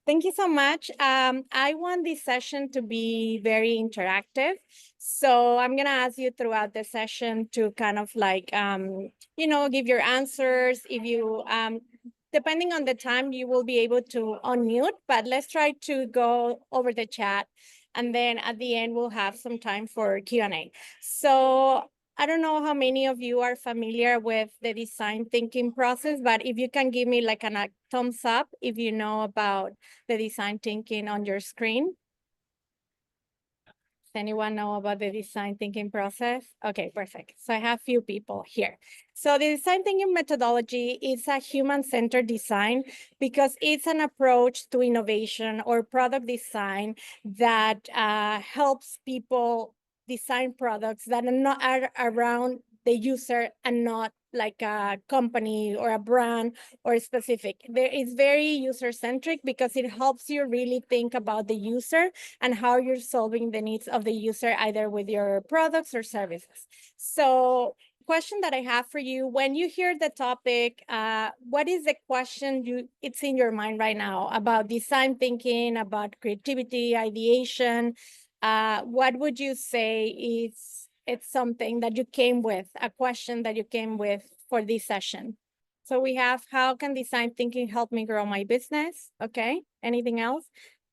Thank you so much. I want this session to be very interactive. So I'm going to ask you throughout the session to kind of like, give your answers. If you, depending on the time, you will be able to unmute, but let's try to go over the chat. And then at the end, we'll have some time for Q&A. So I don't know how many of you are familiar with the design thinking process, but if you can give me like a thumbs up if you know about the design thinking on your screen. Does anyone know about the design thinking process? Okay, perfect. So I have few people here. So the design thinking methodology is a human-centered design because it's an approach to innovation or product design that helps people design products that are around the user and not like a company or a brand or specific. It's very user-centric because it helps you really think about the user and how you're solving the needs of the user, either with your products or services. So question that I have for you, when you hear the topic, what is the question it's in your mind right now about design thinking, about creativity, ideation? What would you say it's something that you came with, a question that you came with for this session? So we have, how can design thinking help me grow my business? Okay, anything else?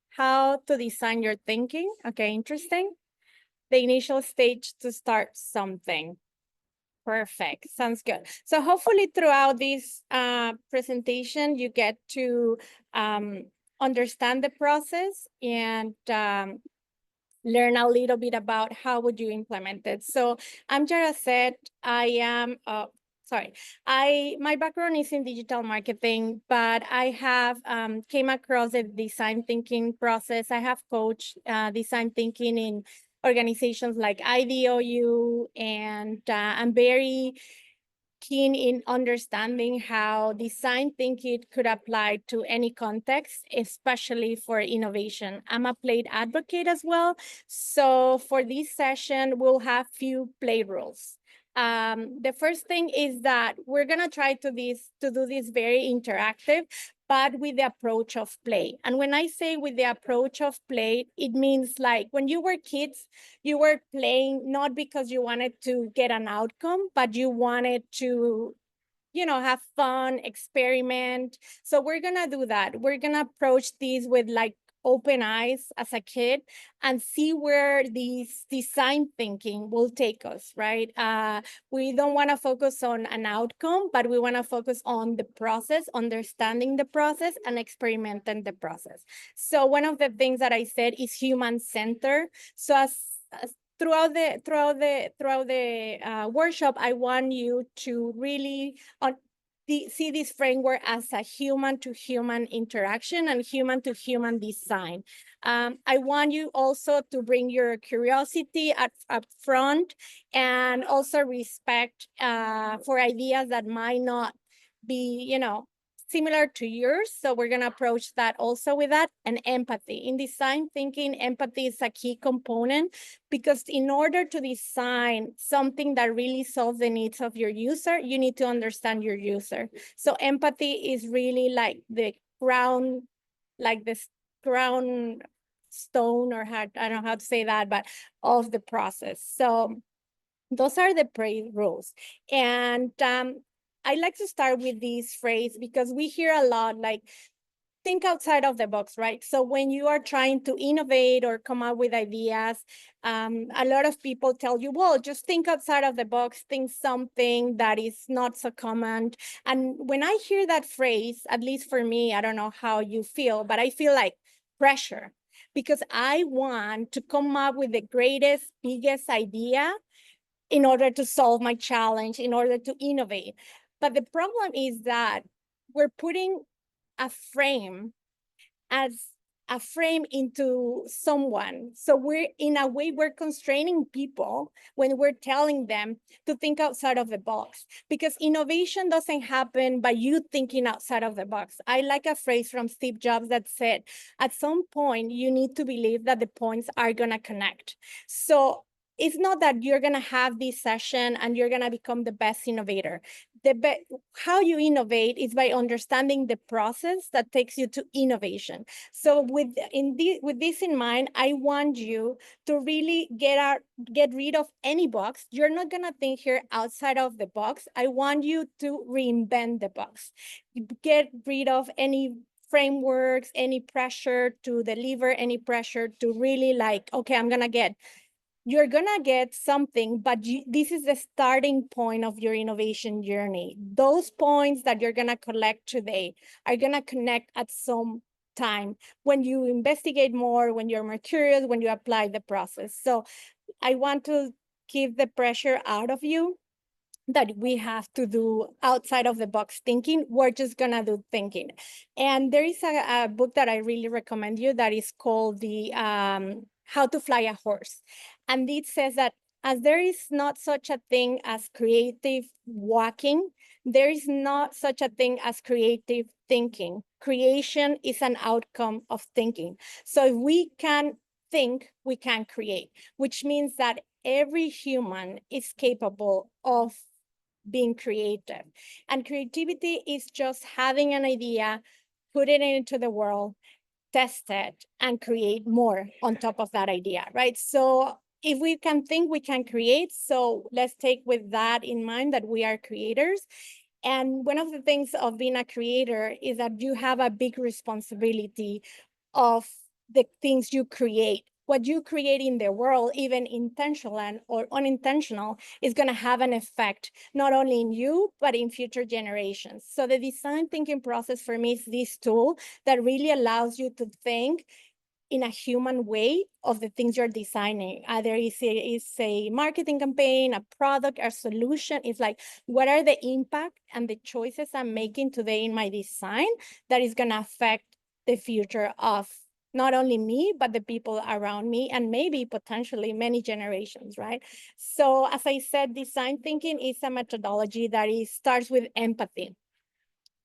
How to design your thinking? Okay, interesting. The initial stage to start something. Perfect, sounds good. So hopefully throughout this presentation, you get to understand the process and learn a little bit about how would you implement it. So I'm Jarazet. I am, my background is in digital marketing, but I have came across the design thinking process. I have coached design thinking in organizations like IDOU, and I'm very keen in understanding how design thinking could apply to any context, especially for innovation. I'm a play advocate as well. So for this session, we'll have few play rules. The first thing is that we're gonna try to do this very interactive, but with the approach of play. And when I say with the approach of play, it means like when you were kids, you were playing not because you wanted to get an outcome, but you wanted to, have fun, experiment. So we're gonna do that. We're gonna approach these with like open eyes as a kid and see where these design thinking will take us, right? We don't want to focus on an outcome, but we want to focus on the process, understanding the process and experimenting the process. So one of the things that I said is human-centered. So as throughout the workshop, I want you to really see this framework as a human-to-human interaction and human-to-human design. I want you also to bring your curiosity up front and also respect for ideas that might not be, similar to yours. So we're going to approach that also with that. And empathy. In design thinking, empathy is a key component because in order to design something that really solves the needs of your user, you need to understand your user. So empathy is really like the ground, stone, or I don't know how to say that, but of the process. So those are the rules. And I like to start with this phrase because we hear a lot like, think outside of the box, right? So when you are trying to innovate or come up with ideas, a lot of people tell you, well, just think outside of the box, think something that is not so common. And when I hear that phrase, at least for me, I don't know how you feel, but I feel like pressure because I want to come up with the greatest, biggest idea in order to solve my challenge, in order to innovate. But the problem is that we're putting a frame into someone. So in a way, we're constraining people when we're telling them to think outside of the box, because innovation doesn't happen by you thinking outside of the box. I like a phrase from Steve Jobs that said, at some point, you need to believe that the points are gonna connect. So it's not that you're going to have this session and you're going to become the best innovator. How you innovate is by understanding the process that takes you to innovation. So with this in mind, I want you to really get rid of any box. You're not going to think here outside of the box. I want you to reinvent the box. Get rid of any frameworks, any pressure to deliver, any pressure to really like, okay, you're gonna get something, but this is the starting point of your innovation journey. Those points that you're gonna collect today are gonna connect at some time when you investigate more, when you're more curious, when you apply the process. So I want to keep the pressure out of you that we have to do outside of the box thinking. We're just gonna do thinking. And there is a book that I really recommend you that is called the How to Fly a Horse. And it says that as there is not such a thing as creative walking, there is not such a thing as creative thinking. Creation is an outcome of thinking. So if we can think, we can create, which means that every human is capable of being creative. And creativity is just having an idea, put it into the world, test it, and create more on top of that idea, right? So if we can think, we can create. So let's take with that in mind that we are creators. And one of the things of being a creator is that you have a big responsibility of the things you create. What you create in the world, even intentional or unintentional, is going to have an effect not only in you, but in future generations. So the design thinking process for me is this tool that really allows you to think in a human way of the things you're designing. Either it's a marketing campaign, a product, a solution. It's like, what are the impact and the choices I'm making today in my design that is going to affect the future of not only me, but the people around me, and maybe potentially many generations, right? So as I said, design thinking is a methodology that starts with empathy.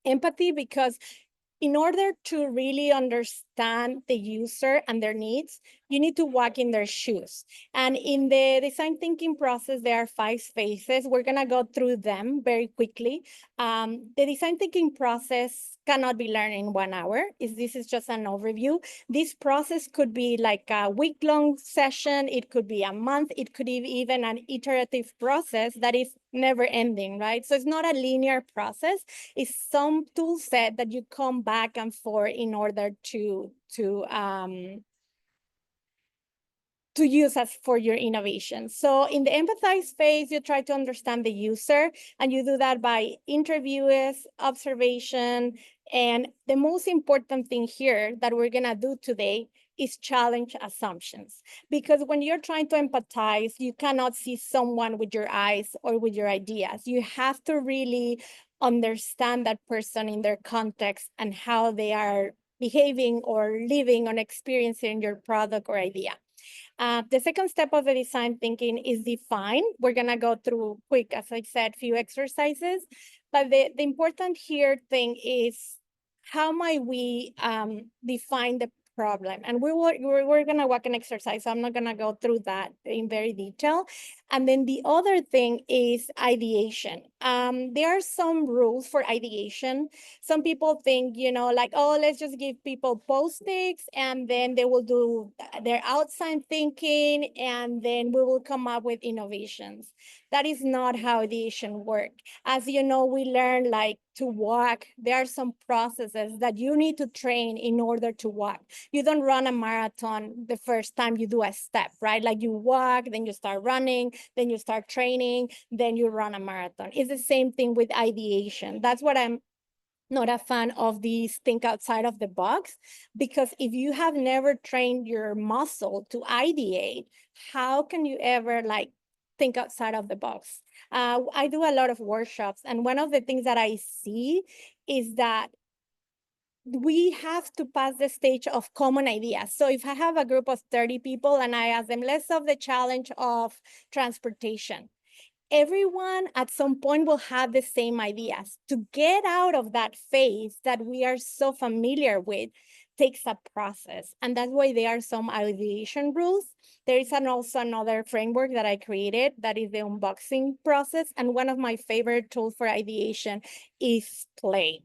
Empathy, because in order to really understand the user and their needs, you need to walk in their shoes. And in the design thinking process, there are 5 phases. We're gonna go through them very quickly. The design thinking process cannot be learned in 1 hour. This is just an overview. This process could be like a week-long session. It could be a month. It could be even an iterative process that is never ending, right? So it's not a linear process. It's some tool set that you come back and forth in order to use as for your innovation. So in the empathize phase, you try to understand the user, and you do that by interviews, observation, and the most important thing here that we're gonna do today is challenge assumptions. Because when you're trying to empathize, you cannot see someone with your eyes or with your ideas. You have to really understand that person in their context and how they are behaving or living or experiencing your product or idea. The second step of the design thinking is define. We're gonna go through quick, as I said, few exercises, but the important here thing is how might we define the problem? And we're gonna walk an exercise, so I'm not gonna go through that in very detail. And then the other thing is ideation. There are some rules for ideation. Some people think, like, oh, let's just give people post-its and then they will do their outside thinking and then we will come up with innovations. That is not how ideation works. As you know, we learn like to walk. There are some processes that you need to train in order to walk. You don't run a marathon the first time you do a step, right? Like you walk, then you start running, then you start training, then you run a marathon. It's the same thing with ideation. That's what I'm not a fan of these think outside of the box, because if you have never trained your muscle to ideate, how can you ever like think outside of the box? I do a lot of workshops, and one of the things that I see is that we have to pass the stage of common ideas. So if I have a group of 30 people and I ask them, let's solve the challenge of transportation, everyone at some point will have the same ideas. To get out of that phase that we are so familiar with, takes a process. And that's why there are some ideation rules. There is also another framework that I created that is the unboxing process. And one of my favorite tools for ideation is play.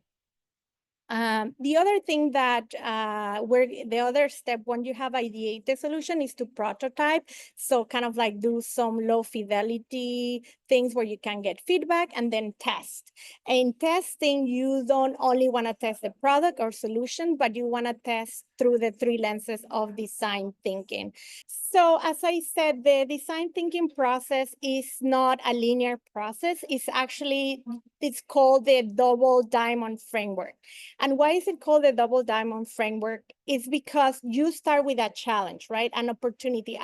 The other thing that the other step when you have ideate the solution is to prototype. So kind of like do some low fidelity things where you can get feedback and then test. In testing, you don't only want to test the product or solution, but you want to test through the three lenses of design thinking. So as I said, the design thinking process is not a linear process. It's called the double diamond framework. And why is it called the double diamond framework? It's because you start with a challenge, right? An opportunity.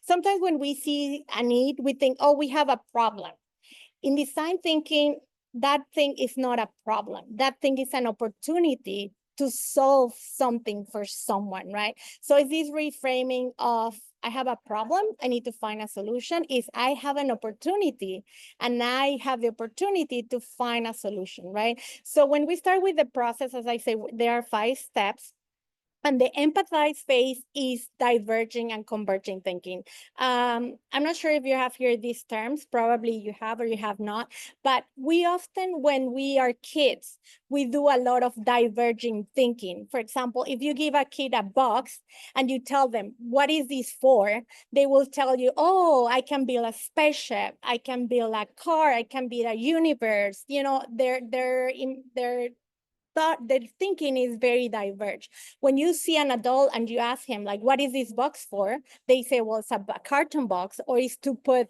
Sometimes when we see a need, we think, oh, we have a problem. In design thinking, that thing is not a problem. That thing is an opportunity to solve something for someone, right? So it's this reframing of, I have a problem, I need to find a solution, is I have an opportunity and I have the opportunity to find a solution, right? So when we start with the process, as I say, there are 5 steps. And the empathize phase is diverging and converging thinking. I'm not sure if you have heard these terms, probably you have or you have not, but we often, when we are kids, we do a lot of diverging thinking. For example, if you give a kid a box and you tell them, what is this for? They will tell you, oh, I can build a spaceship, I can build a car, I can build a universe. You know, they're thought their thinking is very diverged. When you see an adult and you ask him, like, what is this box for? They say, well, it's a carton box, or it's to put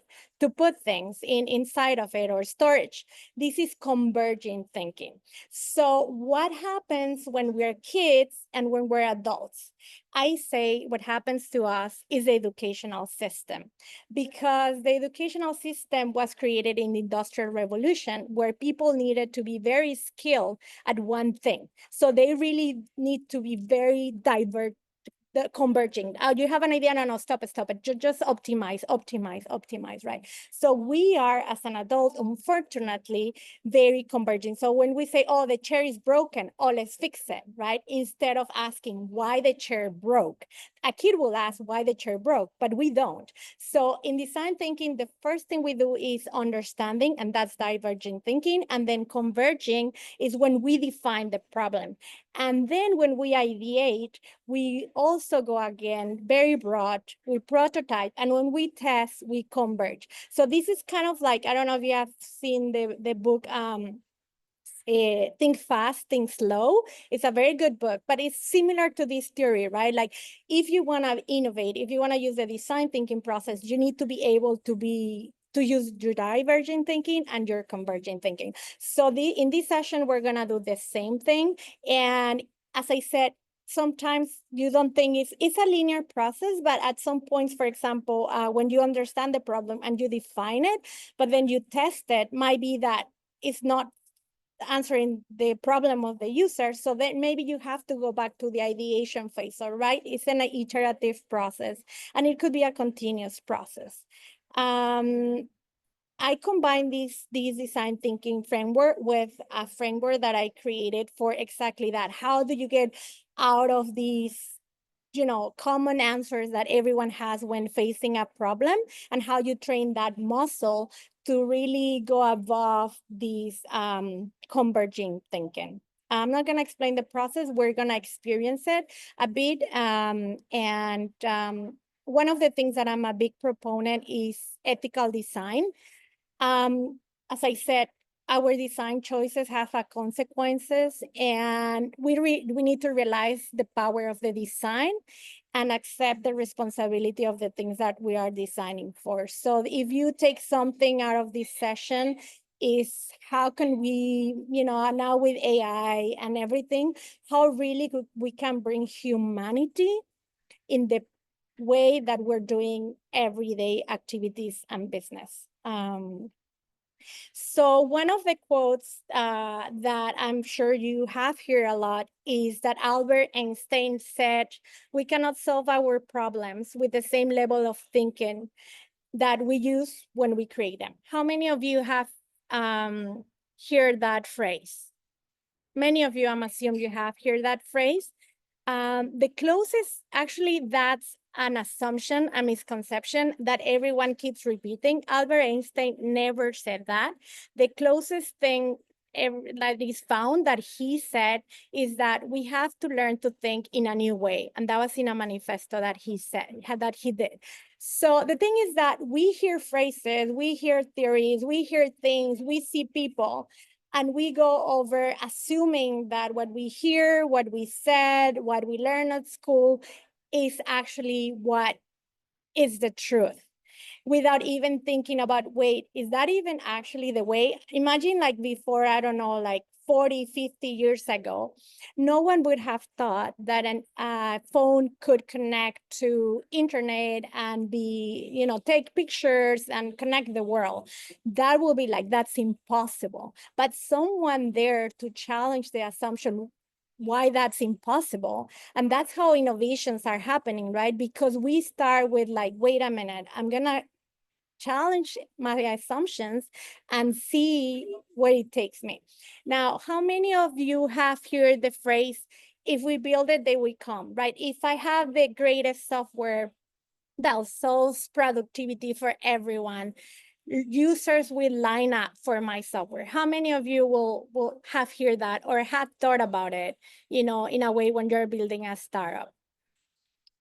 things inside of it, or storage. This is converging thinking. So what happens when we're kids and when we're adults? I say what happens to us is the educational system, because the educational system was created in the Industrial Revolution, where people needed to be very skilled at one thing. So they really need to be very diverse, converging. You have an idea? No, stop it. Just optimize, right? So we are, as an adult, unfortunately, very converging. So when we say, oh, the chair is broken, oh, let's fix it, right? Instead of asking why the chair broke. A kid will ask why the chair broke, but we don't. So in design thinking, the first thing we do is understanding, and that's divergent thinking. And then converging is when we define the problem. And then when we ideate, we also go again very broad, we prototype, and when we test, we converge. So this is kind of like, I don't know if you have seen the book, Think Fast, Think Slow. It's a very good book, but it's similar to this theory, right? Like if you want to innovate, if you want to use the design thinking process, you need to be able to use your divergent thinking and your convergent thinking. So in this session, we're gonna do the same thing. And as I said, sometimes you don't think it's a linear process, but at some points, for example, when you understand the problem and you define it, but then you test it, might be that it's not answering the problem of the user. So then maybe you have to go back to the ideation phase, all right? It's an iterative process, and it could be a continuous process. I combine this design thinking framework with a framework that I created for exactly that. How do you get out of these, common answers that everyone has when facing a problem, and how you train that muscle to really go above these converging thinking. I'm not going to explain the process. We're going to experience it a bit. One of the things that I'm a big proponent is ethical design. As I said, our design choices have consequences, and we need to realize the power of the design and accept the responsibility of the things that we are designing for. So if you take something out of this session, is how can we, now with AI and everything, how really we can bring humanity in the way that we're doing everyday activities and business. So one of the quotes that I'm sure you have heard a lot is that Albert Einstein said, we cannot solve our problems with the same level of thinking that we use when we create them. How many of you have heard that phrase? Many of you, I'm assuming you have heard that phrase. The closest, actually, that's an assumption, a misconception that everyone keeps repeating. Albert Einstein never said that. The closest thing that is found that he said is that we have to learn to think in a new way. And that was in a manifesto that he said, that he did. So the thing is that we hear phrases, we hear theories, we hear things, we see people, and we go over assuming that what we hear, what we said, what we learn at school is actually what is the truth, without even thinking about, wait, is that even actually the way? Imagine like before, I don't know, like 40, 50 years ago, no one would have thought that a phone could connect to internet and be, you know, take pictures and connect the world. That will be like, that's impossible. But someone there to challenge the assumption why that's impossible. And that's how innovations are happening, right? Because we start with like, wait a minute, I'm gonna challenge my assumptions and see where it takes me. Now, how many of you have heard the phrase, if we build it, they will come, right? If I have the greatest software that solves productivity for everyone, users will line up for my software. How many of you will have heard that or have thought about it, you know, in a way when you're building a startup?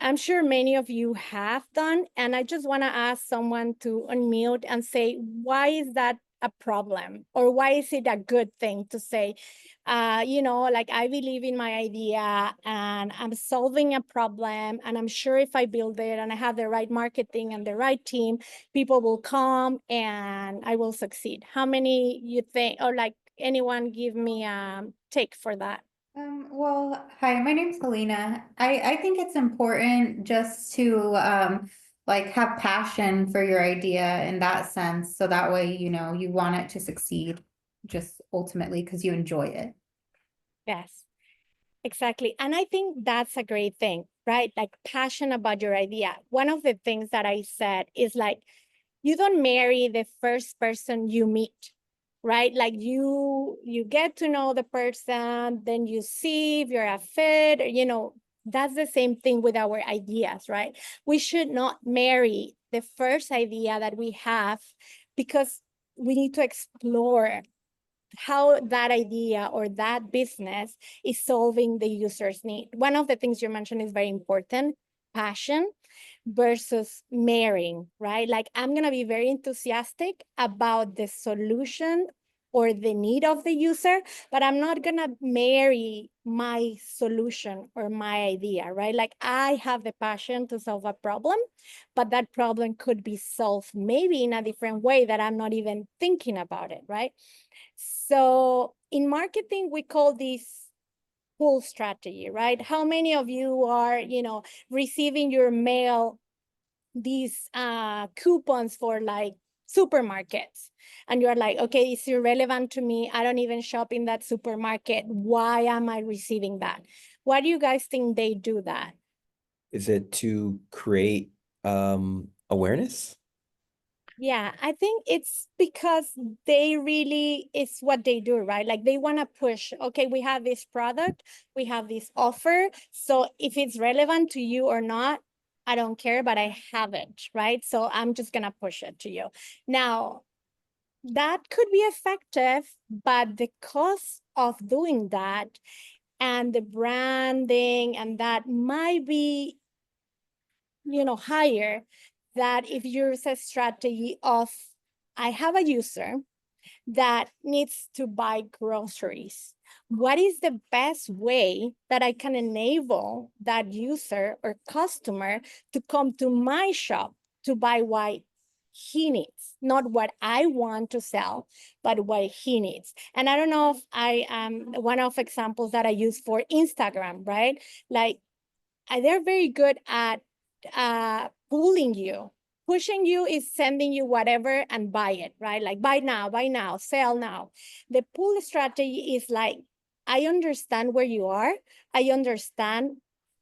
I'm sure many of you have done, and I just want to ask someone to unmute and say, why is that a problem? Or why is it a good thing to say, you know, like I believe in my idea and I'm solving a problem, and I'm sure if I build it and I have the right marketing and the right team, people will come and I will succeed. How many you think, or like anyone give me a take for that? Well, hi, my name's Helena. I think it's important just to like have passion for your idea in that sense. So that way, you know, you want it to succeed just ultimately because you enjoy it. Yes. Exactly. And I think that's a great thing, right? Like passion about your idea. One of the things that I said is like, you don't marry the first person you meet, right? Like you get to know the person, then you see if you're a fit, or, you know, that's the same thing with our ideas, right? We should not marry the first idea that we have, because we need to explore how that idea or that business is solving the user's need. One of the things you mentioned is very important, passion versus marrying, right? Like I'm going to be very enthusiastic about the solution or the need of the user, but I'm not going to marry my solution or my idea, right? Like I have the passion to solve a problem, but that problem could be solved maybe in a different way that I'm not even thinking about it, right? So in marketing, we call this pull strategy, right? How many of you are, you know, receiving your mail, these coupons for like supermarkets, and you're like, okay, it's irrelevant to me. I don't even shop in that supermarket. Why am I receiving that? Why do you guys think they do that? Is it to create awareness? Yeah, I think it's because they really, it's what they do, right? Like they want to push, okay, we have this product, we have this offer. So if it's relevant to you or not, I don't care, but I have it, right? So I'm just going to push it to you. Now, that could be effective, but the cost of doing that and the branding and that might be, you know, higher, that if you use a strategy of, I have a user that needs to buy groceries. What is the best way that I can enable that user or customer to come to my shop to buy what he needs, not what I want to sell, but what he needs? And I don't know if I am one of examples that I use for Instagram, right? Like they're very good at pulling you. Pushing you is sending you whatever and buy it, right? Like buy now, sell now. The pull strategy is like, I understand where you are. I understand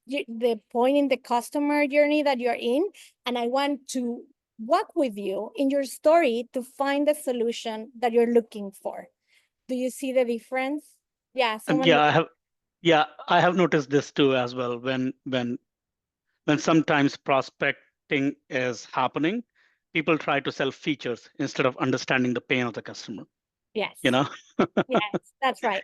the point in the customer journey that you're in, and I want to walk with you in your story to find the solution that you're looking for. Do you see the difference? Yeah, someone. Yeah, Yeah, I have noticed this too as well. When sometimes prospecting is happening, people try to sell features instead of understanding the pain of the customer. Yes. You know. Yes, that's right.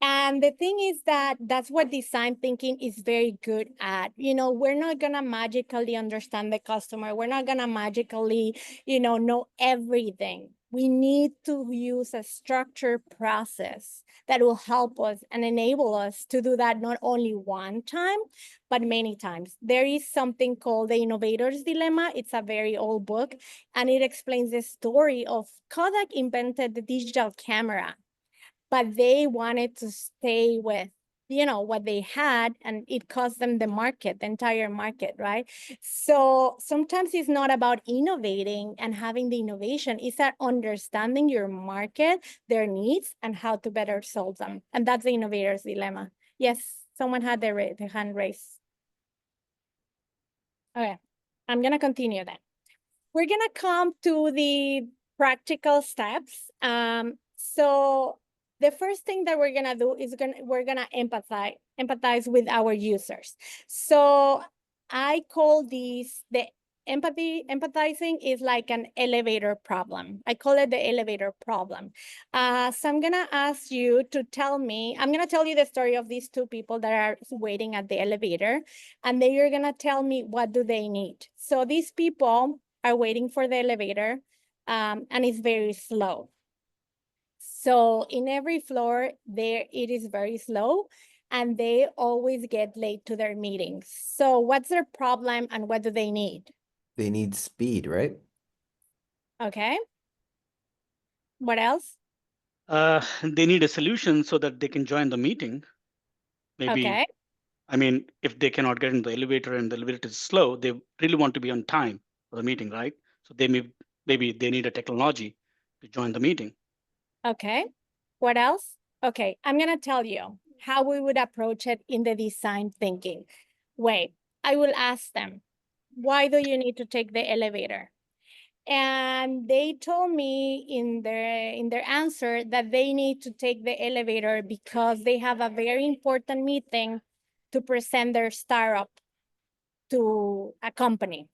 And the thing is that that's what design thinking is very good at. We're not going to magically understand the customer. We're not going to magically, know everything. We need to use a structured process that will help us and enable us to do that not only one time, but many times. There is something called the innovator's dilemma. It's a very old book, and it explains the story of Kodak invented the digital camera, but they wanted to stay with what they had, and it cost them the entire market, right? So sometimes it's not about innovating and having the innovation, it's that understanding your market, their needs, and how to better solve them. And that's the innovator's dilemma. Yes, someone had the hand raised. Okay, I'm gonna continue then. We're gonna come to the practical steps. So the first thing that we're gonna do is we're gonna empathize with our users. So I call these the empathizing is like an elevator problem. I call it the elevator problem. So I'm gonna ask you to tell me, I'm gonna tell you the story of these two people that are waiting at the elevator, and then you're gonna tell me what do they need. So these people are waiting for the elevator, and it's very slow. So in every floor there, it is very slow, and they always get late to their meetings. So what's their problem and what do they need? They need speed, right? Okay. What else? They need a solution so that they can join the meeting. Maybe, Okay. I mean, if they cannot get in the elevator and the elevator is slow, they really want to be on time for the meeting, right? So maybe they need a technology to join the meeting. Okay. What else? Okay, I'm gonna tell you how we would approach it in the design thinking way. I will ask them, why do you need to take the elevator? And they told me in their answer that they need to take the elevator because they have a very important meeting to present their startup to a company.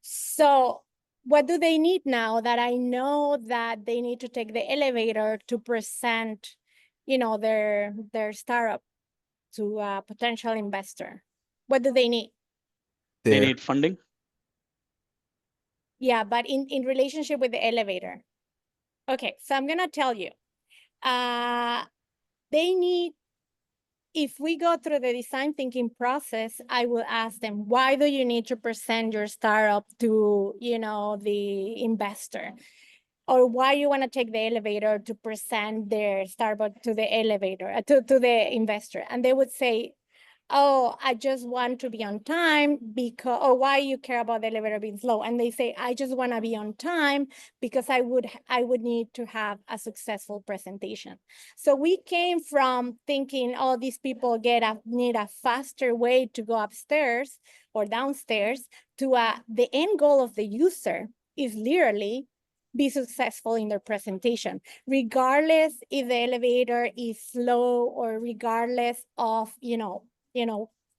So what do they need now that I know that they need to take the elevator to present, their startup to a potential investor? What do they need? They They're need funding. Yeah, but in relationship with the elevator. Okay, so I'm gonna tell you. They need, if we go through the design thinking process, I will ask them, why do you need to present your startup to, the investor? Or why you want to take the elevator to present their startup to the elevator, to the investor? And they would say, oh, I just want to be on time because, or why you care about the elevator being slow? And they say, I just want to be on time because I would need to have a successful presentation. So we came from thinking, oh, these people need a faster way to go upstairs or downstairs to the end goal of the user is literally be successful in their presentation, regardless if the elevator is slow or regardless of,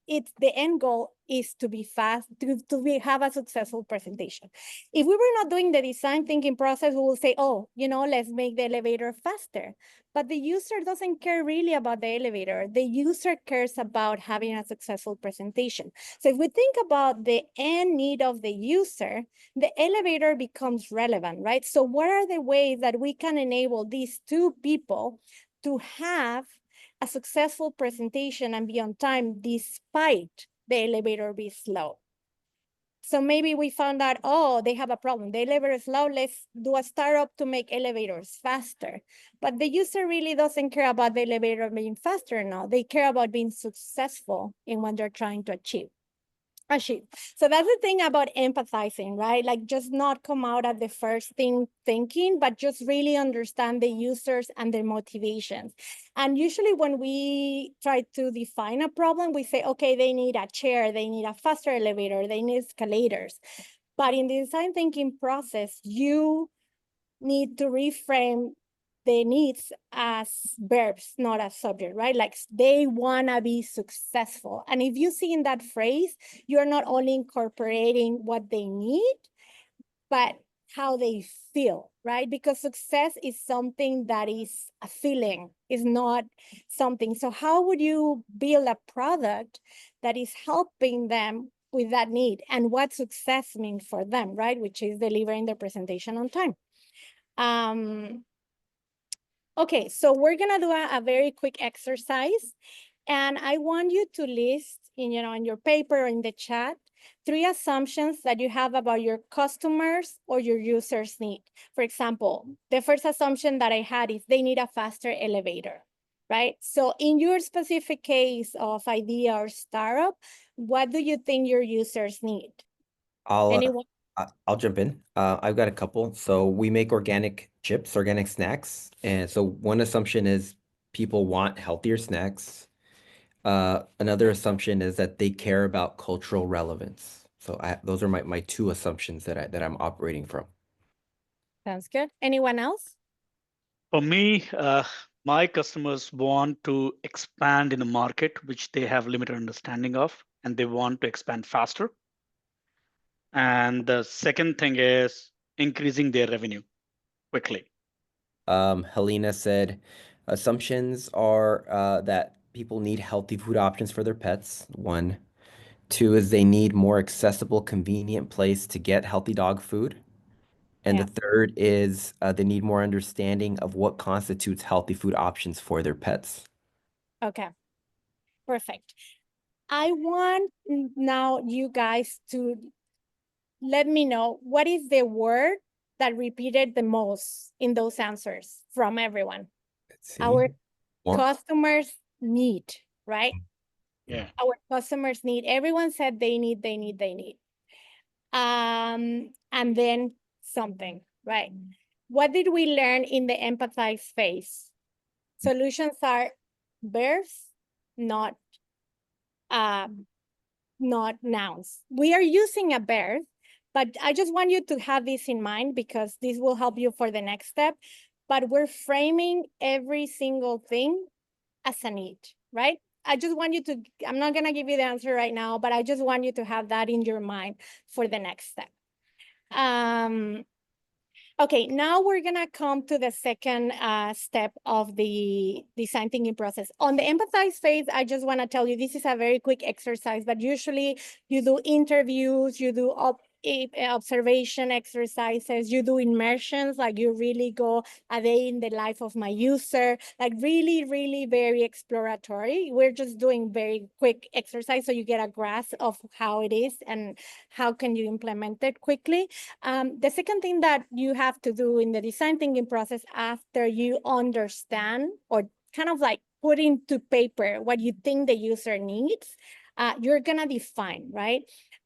it's the end goal is to be fast, to have a successful presentation. If we were not doing the design thinking process, we will say, oh, let's make the elevator faster. But the user doesn't care really about the elevator. The user cares about having a successful presentation. So if we think about the end need of the user, the elevator becomes relevant, right? So what are the ways that we can enable these two people to have a successful presentation and be on time despite the elevator be slow? So maybe we found out, oh, they have a problem. The elevator is slow. Let's do a startup to make elevators faster. But the user really doesn't care about the elevator being faster now. They care about being successful in what they're trying to achieve. So that's the thing about empathizing, right? Like just not come out at the first thing thinking, but just really understand the users and their motivations. And usually when we try to define a problem, we say, okay, they need a chair, they need a faster elevator, they need escalators. But in the design thinking process, you need to reframe the needs as verbs, not as subject, right? Like they wanna be successful. And if you see in that phrase, you're not only incorporating what they need, but how they feel, right? Because success is something that is a feeling, is not something. So how would you build a product that is helping them with that need and what success means for them, right? Which is delivering the presentation on time. Okay, so we're gonna do a very quick exercise, and I want you to list in your paper or in the chat 3 assumptions that you have about your customers or your users' need. For example, the first assumption that I had is they need a faster elevator, right? So in your specific case of idea or startup, what do you think your users need? Anyone? I'll jump in. I've got a couple. So we make organic chips, organic snacks. And so one assumption is people want healthier snacks. Another assumption is that they care about cultural relevance. So those are my 2 assumptions that I'm operating from. Sounds good. Anyone else? For me, my customers want to expand in a market which they have limited understanding of, and they want to expand faster. And the second thing is increasing their revenue quickly. Helena said, assumptions are that people need healthy food options for their pets. 1. 2 is they need more accessible, convenient place to get healthy dog food. And Yeah. the third is they need more understanding of what constitutes healthy food options for their pets. Okay, perfect. I want now you guys to let me know what is the word that repeated the most in those answers from everyone. Let's see. Our Want. customers need, right? Yeah. Our customers need. Everyone said they need. And then something, right? What did we learn in the empathize phase? Solutions are verbs, not nouns. We are using a verb, but I just want you to have this in mind because this will help you for the next step. But we're framing every single thing as a need, right? I just want you to, I'm not gonna give you the answer right now, but I just want you to have that in your mind for the next step. Okay, now we're gonna come to the second step of the design thinking process. On the empathize phase, I just wanna tell you, this is a very quick exercise, but usually you do interviews, you do observation exercises, you do immersions, like you really go a day in the life of my user, like really, really very exploratory. We're just doing very quick exercise so you get a grasp of how it is and how can you implement it quickly. The second thing that you have to do in the design thinking process after you understand or kind of like put into paper what you think the user needs, you're gonna define, right?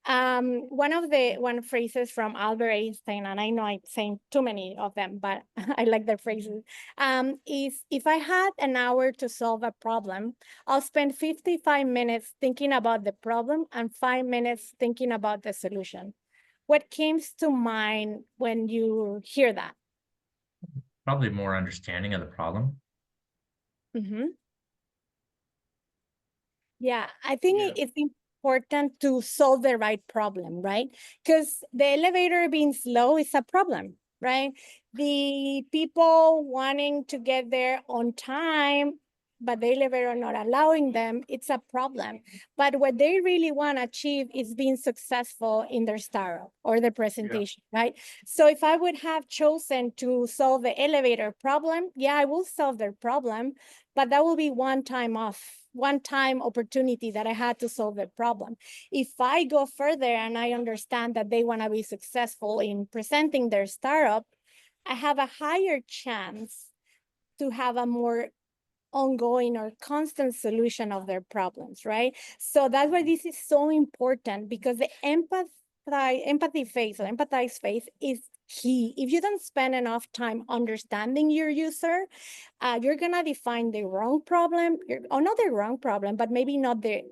One phrases from Albert Einstein, and I know I'm saying too many of them, but I like their phrases, is if I had an hour to solve a problem, I'll spend 55 minutes thinking about the problem and 5 minutes thinking about the solution. What comes to mind when you hear that? Probably more understanding of the problem. Mm-hmm. Yeah, I think it's important to solve the right problem, right? Because the elevator being slow is a problem, right? The people wanting to get there on time, but the elevator not allowing them, it's a problem. But what they really want to achieve is being successful in their startup or the presentation, right? So if I would have chosen to solve the elevator problem, yeah, I will solve their problem, but that will be one time opportunity that I had to solve the problem. If I go further and I understand that they want to be successful in presenting their startup, I have a higher chance to have a more ongoing or constant solution of their problems, right? So that's why this is so important, because the empathize phase is key. If you don't spend enough time understanding your user, you're gonna define the wrong problem, or not the wrong problem, but maybe not the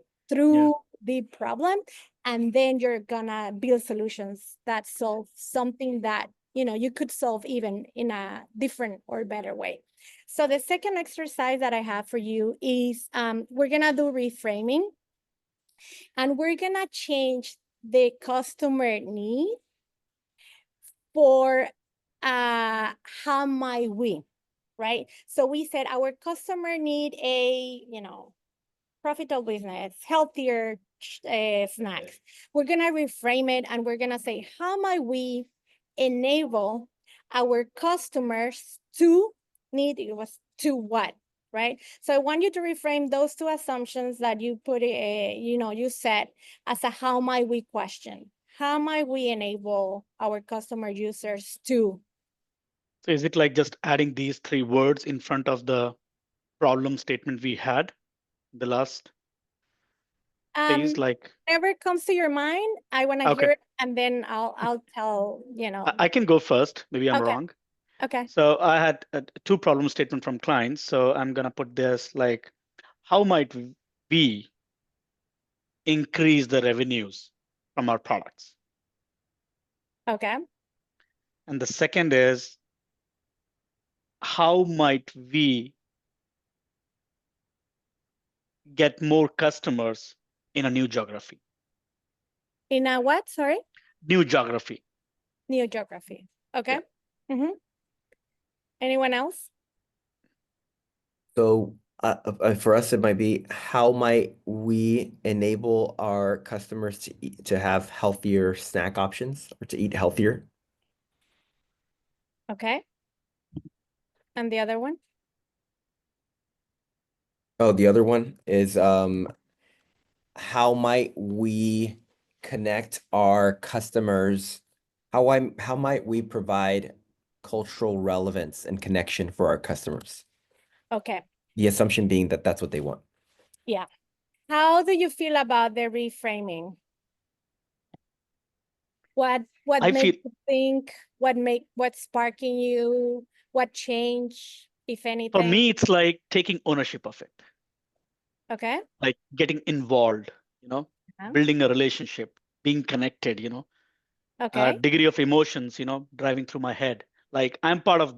the problem, and then you're gonna build solutions that solve something that you could solve even in a different or better way. So the second exercise that I have for you is we're gonna do reframing, and we're gonna change the customer need for how might we, right? So we said our customer need a, profitable business, healthier snacks. We're gonna reframe it and we're gonna say, how might we enable our customers to need, it was to what, right? So I want you to reframe those two assumptions that you put, you said as a how might we question. How might we enable our customer users to? So is it like just adding these three words in front of the problem statement we had the last phase? Like, whatever comes to your mind, I want to okay, hear it, and then I'll tell, I can go first. Maybe I'm Okay. wrong. Okay. So I had two problem statement from clients. So I'm gonna put this like, how might we increase the revenues from our products? Okay. And the second is, how might we get more customers in a new geography? In a what? Sorry? New geography. New geography. Okay. Anyone else? So for us, it might be, how might we enable our customers to have healthier snack options or to eat healthier? Okay. And the other one? Oh, the other one is how might we connect our customers? How might we provide cultural relevance and connection for our customers? Okay. The assumption being that that's what they want. Yeah. How do you feel about the reframing? What I makes feel you think? What's sparking you? What change, if for anything? me, it's like taking ownership of it, Okay. like getting involved, Yeah. building a relationship, being connected, Okay. degree of emotions, driving through my head. Like I'm part of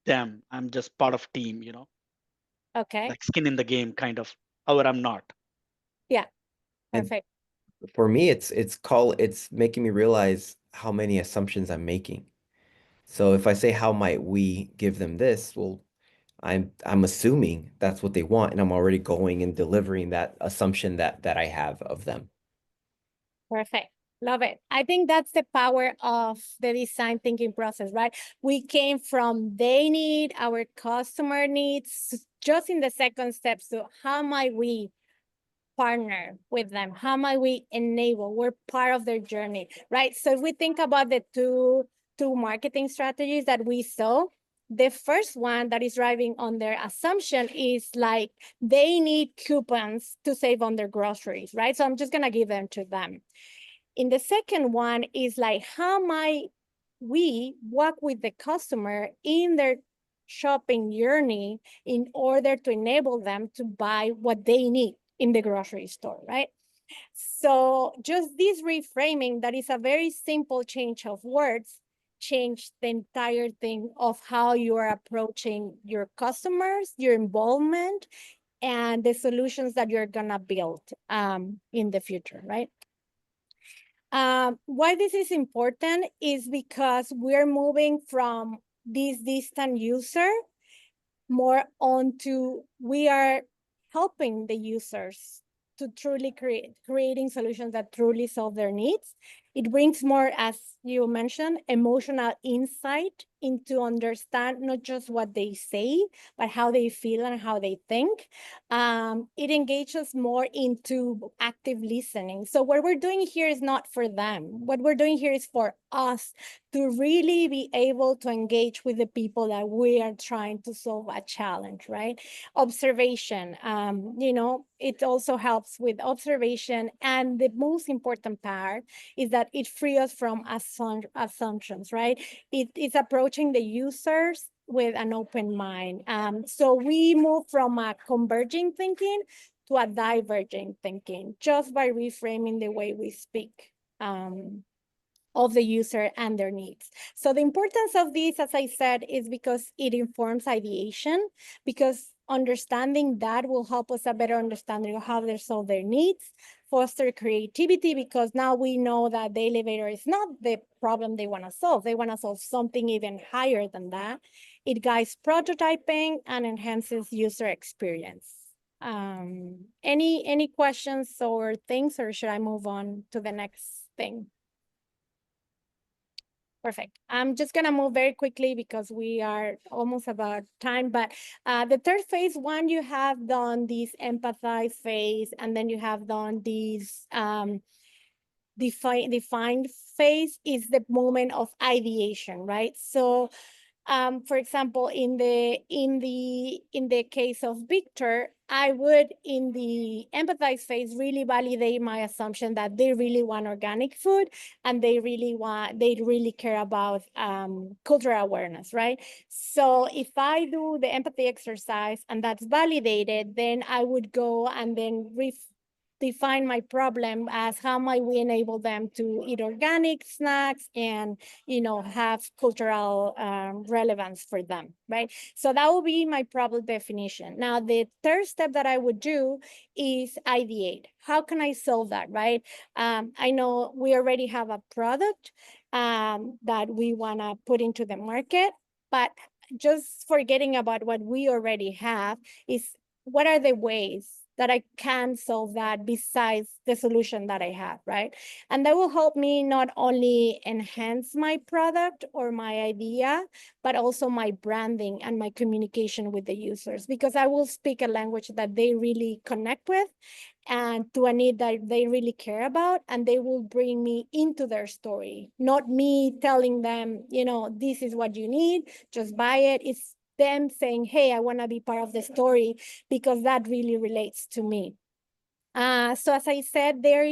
them. I'm just part of team, Okay. like skin in the game, kind of. However, I'm not. Yeah. And Perfect. for me, it's making me realize how many assumptions I'm making. So if I say, how might we give them this? Well, I'm assuming that's what they want, and I'm already going and delivering that assumption that I have of them. Perfect. Love it. I think that's the power of the design thinking process, right? We came from they need, our customer needs, just in the second step. So how might we partner with them? How might we enable? We're part of their journey, right? So if we think about the two marketing strategies that we saw, the first one that is driving on their assumption is like they need coupons to save on their groceries, right? So I'm just gonna give them to them. In the second one is like, how might we work with the customer in their shopping journey in order to enable them to buy what they need in the grocery store, right? So just this reframing, that is a very simple change of words, change the entire thing of how you are approaching your customers, your involvement, and the solutions that you're gonna build in the future, right? Why this is important is because we're moving from this distant user more onto we are helping the users to truly creating solutions that truly solve their needs. It brings more, as you mentioned, emotional insight into understand not just what they say, but how they feel and how they think. It engages more into active listening. So what we're doing here is not for them. What we're doing here is for us to really be able to engage with the people that we are trying to solve a challenge, right? Observation, it also helps with observation. And the most important part is that it frees us from assumptions, right? It is approaching the users with an open mind. So we move from a converging thinking to a diverging thinking just by reframing the way we speak. of the user and their needs. So the importance of this, as I said, is because it informs ideation, because understanding that will help us a better understanding of how they solve their needs, foster creativity, because now we know that the elevator is not the problem they want to solve. They want to solve something even higher than that. It guides prototyping and enhances user experience. Any questions or things, or should I move on to the next thing? Perfect. I'm just gonna move very quickly because we are almost about time, but the third phase, one, you have done this empathize phase, and then you have done these defined phase is the moment of ideation, right? So for example, in the case of Victor, I would, in the empathize phase, really validate my assumption that they really want organic food and they really care about cultural awareness, right? So if I do the empathy exercise and that's validated, then I would go and then define my problem as how might we enable them to eat organic snacks and have cultural relevance for them, right? So that would be my problem definition. Now, the third step that I would do is ideate. How can I solve that, right? I know we already have a product that we want to put into the market, but just forgetting about what we already have is what are the ways that I can solve that besides the solution that I have, right? And that will help me not only enhance my product or my idea, but also my branding and my communication with the users, because I will speak a language that they really connect with and to a need that they really care about, and they will bring me into their story, not me telling them, this is what you need, just buy it. It's them saying, hey, I want to be part of the story because that really relates to me. So as I said, there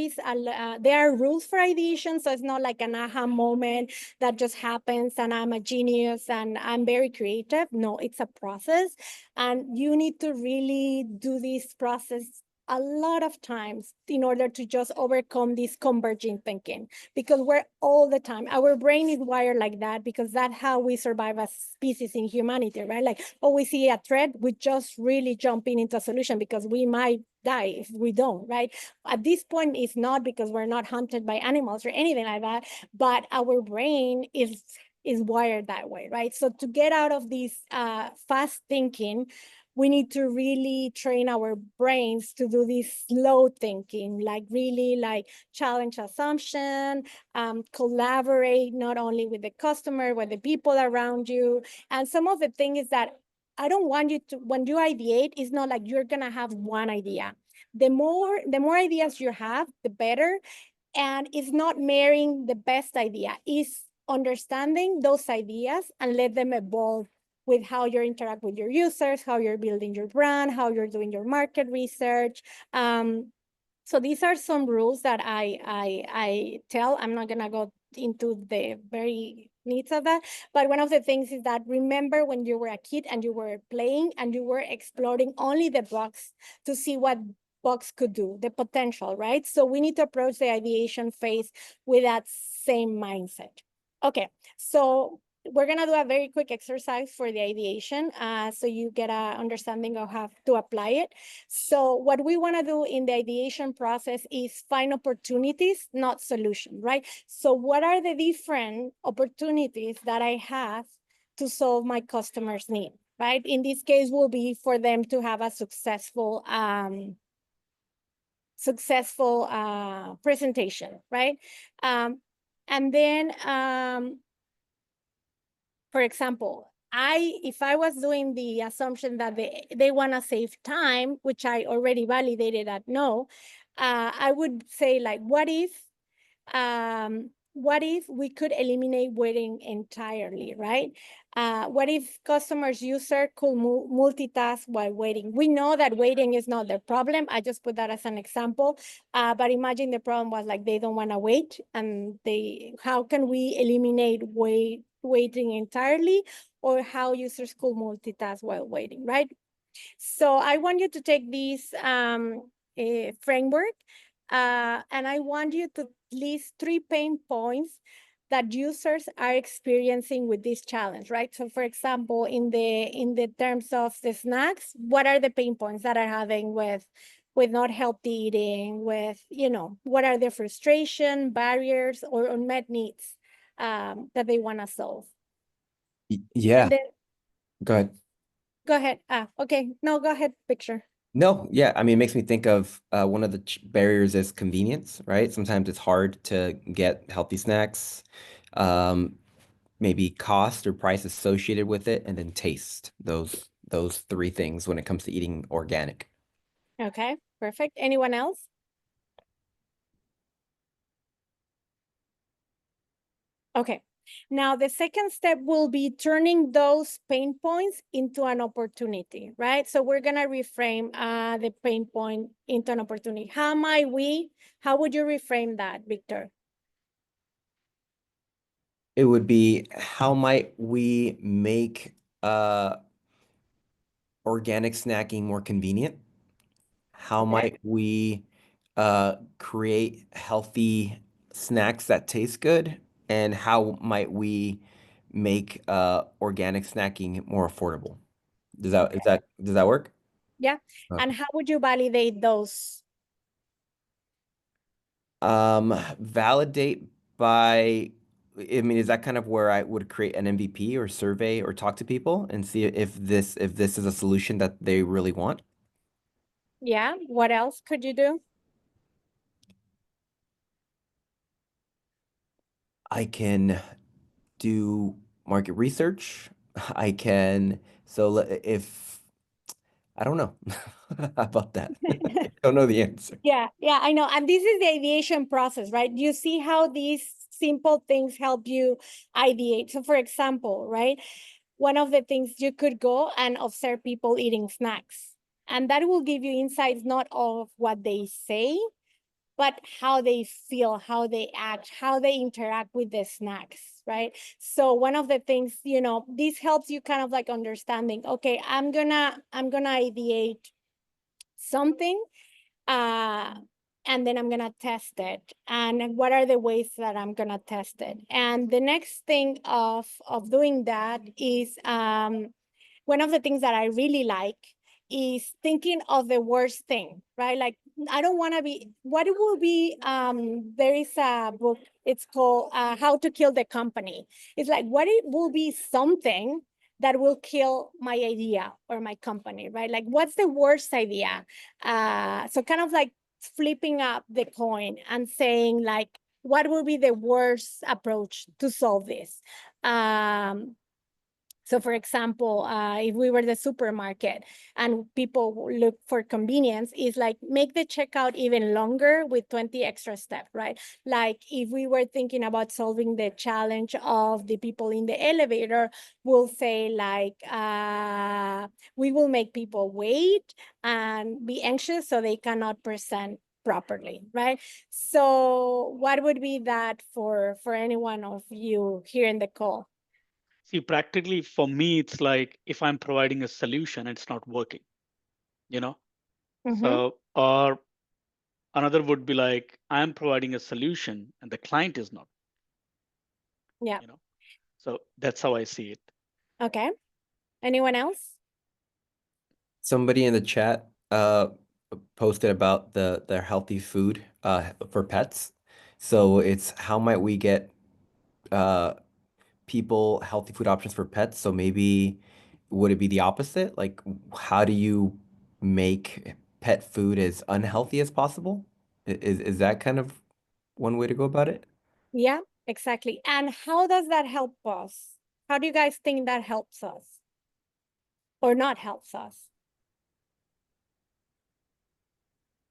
are rules for ideation. So it's not like an aha moment that just happens and I'm a genius and I'm very creative. No, it's a process. And you need to really do this process a lot of times in order to just overcome this converging thinking, because we're all the time, our brain is wired like that, because that's how we survive as species in humanity, right? Like, we see a threat, we just really jump into a solution because we might die if we don't, right? At this point, it's not because we're not hunted by animals or anything like that, but our brain is wired that way, right? So to get out of this fast thinking, we need to really train our brains to do this slow thinking, like really like challenge assumption, collaborate not only with the customer, with the people around you. And some of the thing is that I don't want you to, when you ideate, it's not like you're gonna have one idea. The more ideas you have, the better. And it's not marrying the best idea, it's understanding those ideas and let them evolve with how you interact with your users, how you're building your brand, how you're doing your market research. So these are some rules that I tell. I'm not gonna go into the very needs of that, but one of the things is that remember when you were a kid and you were playing and you were exploring only the box to see what box could do, the potential, right? So we need to approach the ideation phase with that same mindset. Okay, so we're gonna do a very quick exercise for the ideation so you get an understanding of how to apply it. So what we wanna do in the ideation process is find opportunities, not solution, right? So what are the different opportunities that I have to solve my customer's need, right? In this case will be for them to have a successful presentation, right? And then, for example, if I was doing the assumption that they want to save time, which I already validated that no, I would say like, what if we could eliminate waiting entirely, right? What if customers user could multitask while waiting? We know that waiting is not the problem. I just put that as an example. But imagine the problem was like they don't want to wait, and how can we eliminate waiting entirely, or how users could multitask while waiting, right? So I want you to take this framework, and I want you to list 3 pain points that users are experiencing with this challenge, right? So for example, in the terms of the snacks, what are the pain points that are having with not healthy eating, with, what are the frustration, barriers, or unmet needs that they want to solve? Yeah, And then, go ahead. go ahead. Okay. No, go ahead, picture. No, yeah, I mean, it makes me think of one of the barriers is convenience, right? Sometimes it's hard to get healthy snacks, maybe cost or price associated with it, and then taste. Those three things when it comes to eating organic. Okay, perfect. Anyone else? Okay. Now, the second step will be turning those pain points into an opportunity, right? So we're going to reframe the pain point into an opportunity. How would you reframe that, Victor? It would be, how might we make organic snacking more convenient? How Okay. might we create healthy snacks that taste good? And how might we make organic snacking more affordable? Does that work? Yeah. Okay. And how would you validate those? Validate by, I mean, is that kind of where I would create an MVP or survey or talk to people and see if this is a solution that they really want? Yeah. What else could you do? I can do market research. I can, if, I don't know. How about that? I don't know the answer. Yeah, I know. And this is the ideation process, right? You see how these simple things help you ideate. So for example, right, one of the things, you could go and observe people eating snacks. And that will give you insights not of what they say, but how they feel, how they act, how they interact with the snacks, right? So one of the things, this helps you kind of like understanding, okay, I'm gonna ideate something, and then I'm gonna test it. And what are the ways that I'm gonna test it? And the next thing of doing that is, one of the things that I really like is thinking of the worst thing, right? Like, I don't want to be, what it will be, there is a book, it's called How to Kill the Company. It's like, what it will be something that will kill my idea or my company, right? Like, what's the worst idea? So kind of like flipping up the coin and saying like, what will be the worst approach to solve this? So for example, if we were the supermarket and people look for convenience, is like make the checkout even longer with 20 extra steps, right? Like if we were thinking about solving the challenge of the people in the elevator, we'll say like, we will make people wait and be anxious so they cannot present properly, right? So what would be that for any one of you here in the call? See, practically for me, it's like if I'm providing a solution, it's not working, you know? So, or another would be like, I'm providing a solution and the client is not, Yeah. So that's how I see it. Okay. Anyone else? Somebody in the chat posted about their healthy food for pets. So it's, how might we get people healthy food options for pets? So maybe would it be the opposite? Like, how do you make pet food as unhealthy as possible? Is that kind of one way to go about it? Yeah, exactly. And how does that help us? How do you guys think that helps us or not helps us?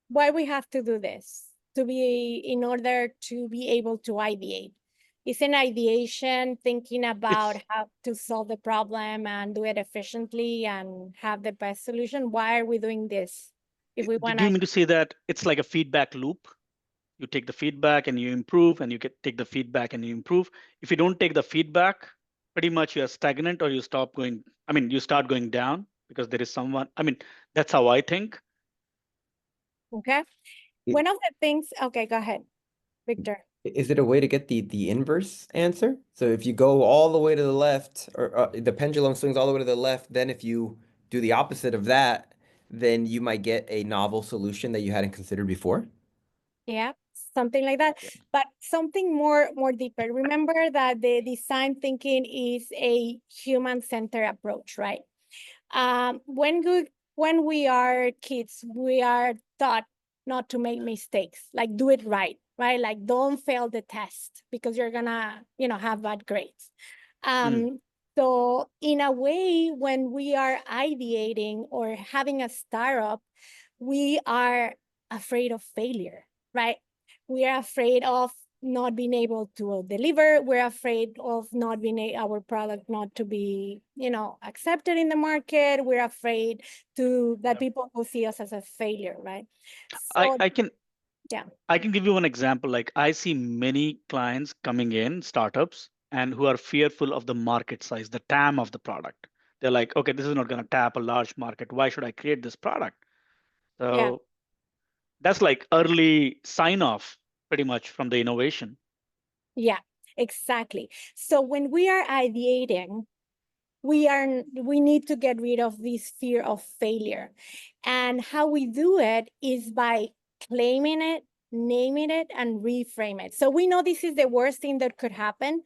Why we have to do this in order to be able to ideate? Is an ideation thinking about how to solve the problem and do it efficiently and have the best solution? Why are we doing this? If we want Do you to, mean to say that it's like a feedback loop? You take the feedback and you improve, and you take the feedback and you improve. If you don't take the feedback, pretty much you're stagnant, or you stop going. I mean, you start going down because there is someone. I mean, that's how I think. okay. One of the things, okay, go ahead, Victor. Is it a way to get the inverse answer? So if you go all the way to the left, or the pendulum swings all the way to the left, then if you do the opposite of that, then you might get a novel solution that you hadn't considered before. Yeah, something like that. Okay. But something more deeper. Remember that the design thinking is a human-centered approach, right? When we are kids, we are taught not to make mistakes, like do it right, right? Like don't fail the test because you're gonna, have bad grades. So in a way, when we are ideating or having a startup, we are afraid of failure, right? We are afraid of not being able to deliver. We're afraid of not being our product not to be, accepted in the market. We're afraid that people will see us as a failure, right? So I can yeah, I can give you one example. Like I see many clients coming in, startups, and who are fearful of the market size, the TAM of the product. They're like, okay, this is not going to tap a large market. Why should I create this product? yeah, So that's like early sign off pretty much from the innovation. yeah, exactly. So when we are ideating, we need to get rid of this fear of failure. And how we do it is by claiming it, naming it, and reframe it. So we know this is the worst thing that could happen.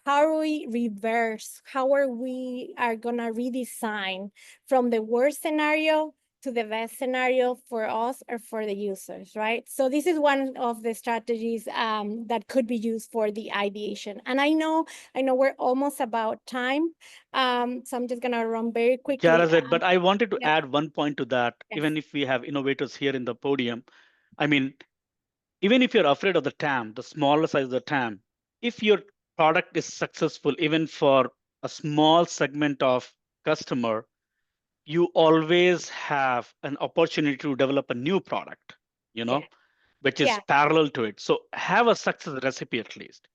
How are we reverse? How are we gonna redesign from the worst scenario to the best scenario for us or for the users, right? So this is one of the strategies that could be used for the ideation. And I know we're almost about time, so I'm just gonna run very quickly. Jarazet, but I wanted to Yeah, add one point to that. yes, Even if we have innovators here in the podium, I mean, even if you're afraid of the TAM, the smaller size of the TAM, if your product is successful, even for a small segment of customer, you always have an opportunity to develop a new product, yeah, which is yeah, parallel to it. So have a success recipe at least,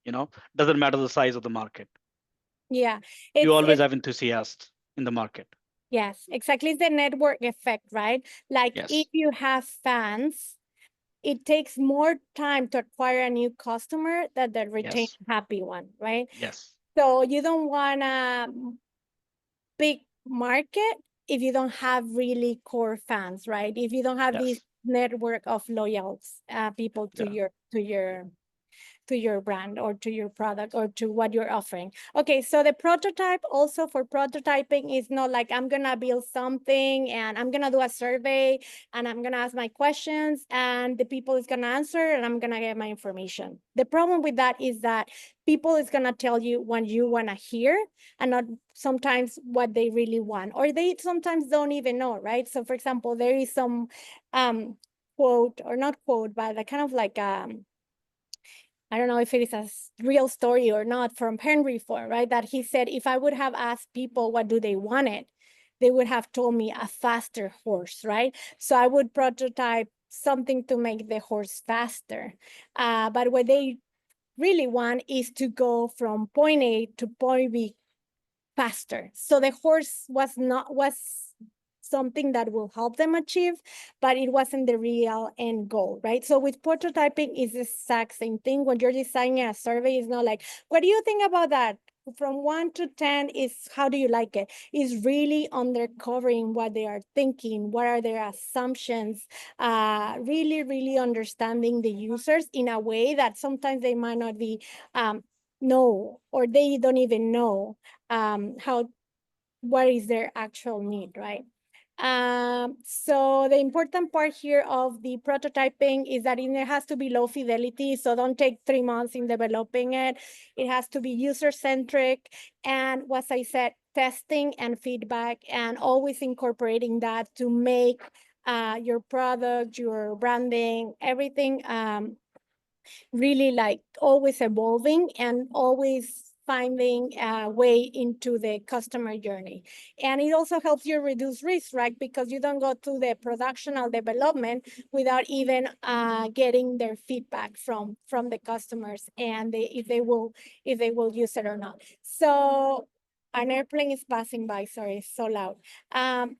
doesn't matter the size of the market. yeah. You always It's have enthusiasts in the market. Yes, exactly. It's the network effect, right? Like Yes. if you have fans, it takes more time to acquire a new customer than the retain Yes. happy one, right? Yes. So you don't want a big market if you don't have really core fans, right? If you don't have this Yes. network of loyal people to Yeah. your brand or to your product or to what you're offering. Okay, so the prototype also for prototyping is not like I'm gonna build something and I'm gonna do a survey and I'm gonna ask my questions and the people is gonna answer and I'm gonna get my information. The problem with that is that people is gonna tell you what you wanna hear and not sometimes what they really want, or they sometimes don't even know, right? So for example, there is some quote, or not quote, but kind of like I don't know if it is a real story or not, from Henry Ford, right? That he said, if I would have asked people what do they wanted, they would have told me a faster horse, right? So I would prototype something to make the horse faster. But what they really want is to go from point A to point B faster. So the horse was something that will help them achieve, but it wasn't the real end goal, right? So with prototyping is the exact same thing. When you're designing a survey, it's not like, what do you think about that? From 1 to 10 is how do you like it? Is really undercovering what they are thinking, what are their assumptions, really understanding the users in a way that sometimes they might not be know, or they don't even know what is their actual need, right? So the important part here of the prototyping is that it has to be low fidelity. So don't take 3 months in developing it. It has to be user-centric. And as I said, testing and feedback, and always incorporating that to make your product, your branding, everything really like always evolving and always finding a way into the customer journey. And it also helps you reduce risk, right? Because you don't go to the productional development without even getting their feedback from the customers and if they will use it or not. So An airplane is passing by, sorry, it's so loud.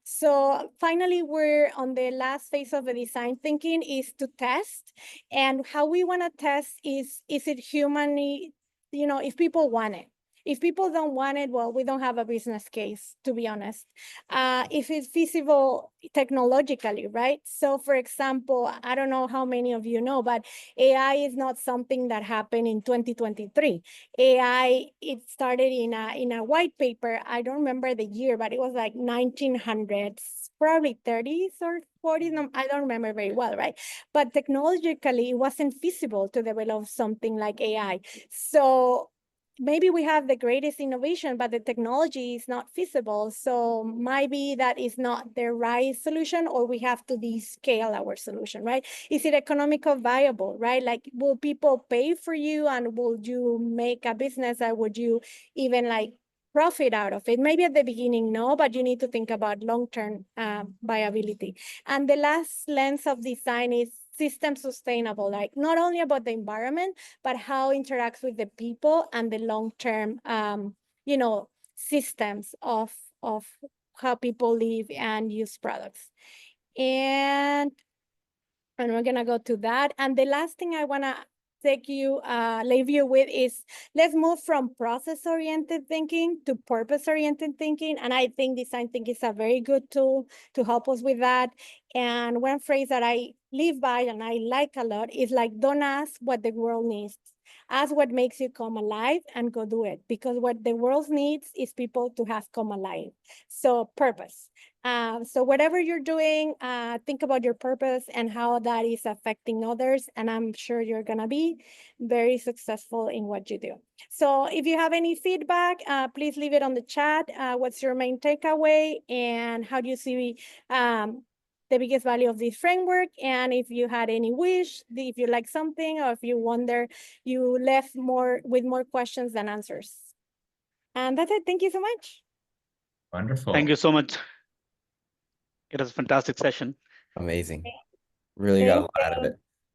So finally, we're on the last phase of the design thinking is to test. And how we want to test is it humanly, if people want it. If people don't want it, well, we don't have a business case, to be honest. If it's feasible technologically, right? So for example, I don't know how many of you know, but AI is not something that happened in 2023. AI, it started in a white paper. I don't remember the year, but it was like 1900s, probably 30s or 40s. No, I don't remember very well, right? But technologically, it wasn't feasible to develop something like AI. So maybe we have the greatest innovation, but the technology is not feasible. So maybe that is not the right solution, or we have to descale our solution, right? Is it economical viable, right? Like, will people pay for you, and will you make a business, or would you even like profit out of it? Maybe at the beginning, no, but you need to think about long-term viability. And the last lens of design is system sustainable, like not only about the environment, but how it interacts with the people and the long-term, systems of how people live and use products. And we're gonna go to that. And the last thing I wanna leave you with is, let's move from process-oriented thinking to purpose-oriented thinking. And I think design thinking is a very good tool to help us with that. And one phrase that I live by and I like a lot is like, don't ask what the world needs. Ask what makes you come alive and go do it. Because what the world needs is people to have come alive. So purpose. So whatever you're doing, think about your purpose and how that is affecting others. And I'm sure you're gonna be very successful in what you do. So if you have any feedback, please leave it on the chat. What's your main takeaway, and how do you see the biggest value of this framework? And if you had any wish, if you like something, or if you wonder, you left with more questions than answers. And that's it. Thank you so much. Wonderful. Thank you so much. It was a fantastic session. Amazing. Really got a lot out of it.